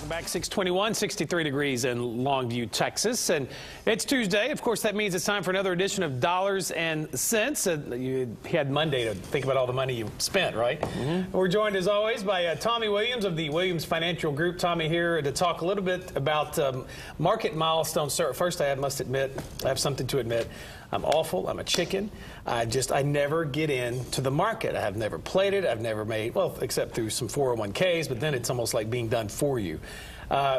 Welcome back. 621, 63 degrees in Longview, Texas. And it's Tuesday. Of course, that means it's time for another edition of Dollars and Cents. You had Monday to think about all the money you spent, right? We're joined, as always, by Tommy Williams of the Williams Financial Group. Tommy here to talk a little bit about market milestones. Sir, first, I must admit, I have something to admit. I'm awful. I'm a chicken. I never get into the market. I have never played it. I've never made, well, except through some 401ks, but then it's almost like being done for you.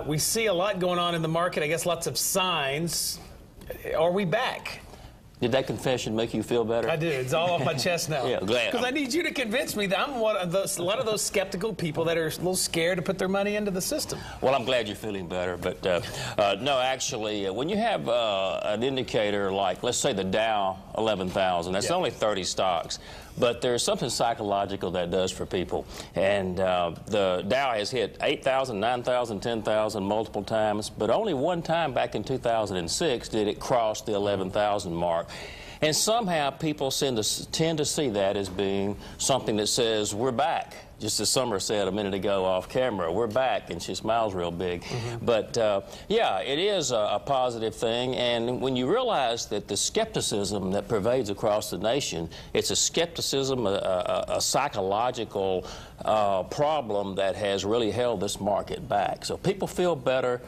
We see a lot going on in the market. I guess lots of signs. Are we back? Did that confession make you feel better? I did. It's all off my chest now. Yeah, glad. Because I need you to convince me that I'm one of those, a lot of those skeptical people that are a little scared to put their money into the system. Well, I'm glad you're feeling better. But no, actually, when you have an indicator like, let's say, the Dow 11,000, that's only 30 stocks. But there's something psychological that does for people. And the Dow has hit 8,000, 9,000, 10,000 multiple times, but only one time back in 2006 did it cross the 11,000 mark. And somehow people tend to see that as being something that says, we're back. Just as Summer said a minute ago off camera, we're back, and she smiles real big. But yeah, it is a positive thing, and when you realize that the skepticism that pervades across the nation, it's a skepticism, a psychological problem that has really held this market back. So people feel better.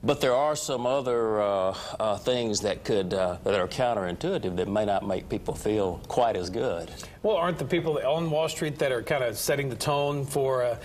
But there are some other things that that are counterintuitive that may not make people feel quite as good. Well, aren't the people on Wall Street that are kind of setting the tone for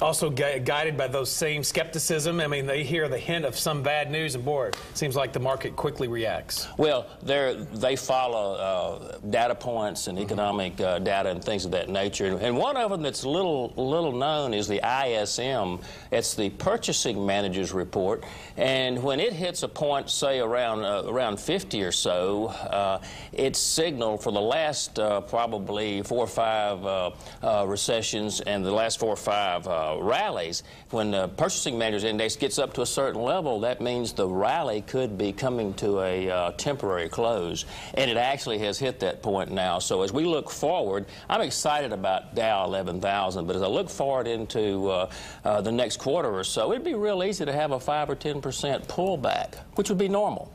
also guided by those same skepticism? I mean, they hear the hint of some bad news, and boy, it seems like the market quickly reacts. Well, they follow data points and economic data and things of that nature. And one of them that's little known is the ISM. It's the Purchasing Managers Report. And when it hits a point, say around 50 or so, it's signaled for the last probably 4 or 5 recessions and the last 4 or 5 rallies. When the Purchasing Managers Index gets up to a certain level, that means the rally could be coming to a temporary close. And it actually has hit that point now. So as we look forward, I'm excited about Dow 11,000, but as I look forward into the next quarter or so, it'd be real easy to have a 5 or 10% pullback, which would be normal.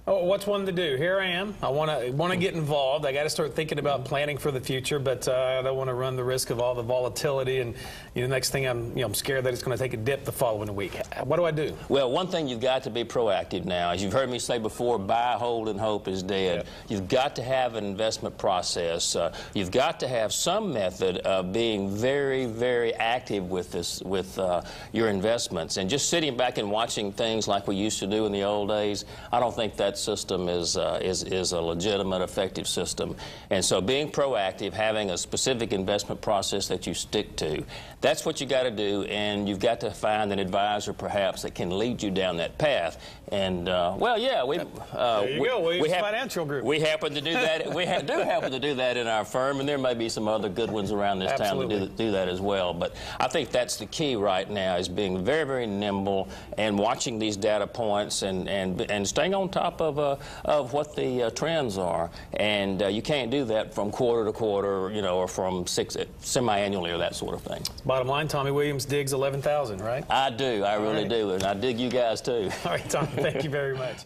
Oh, what's one to do? Here I am. I want to get involved. I got to start thinking about planning for the future, but I don't want to run the risk of all the volatility. And next thing I'm scared that it's going to take a dip the following week. What do I do? Well, one thing you've got to be proactive now. As you've heard me say before, buy, hold, and hope is dead. You've got to have an investment process. You've got to have some method of being very, very active with your investments. And just sitting back and watching things like we used to do in the old days, I don't think that system is a legitimate, effective system. And so being proactive, having a specific investment process that you stick to, that's what you got to do, and you've got to find an advisor perhaps that can lead you down that path. And well, yeah, there you go, Williams Financial Group. We happen to do that. We do happen to do that in our firm, and there may be some other good ones around this town that do that as well. But I think that's the key right now, is being very, very nimble and watching these data points and staying on top of what the trends are. And you can't do that from quarter to quarter, or from semi-annually or that sort of thing. Bottom line, Tommy Williams digs 11,000, right? I do. I really do. And I dig you guys, too. All right, Tommy, thank you very much.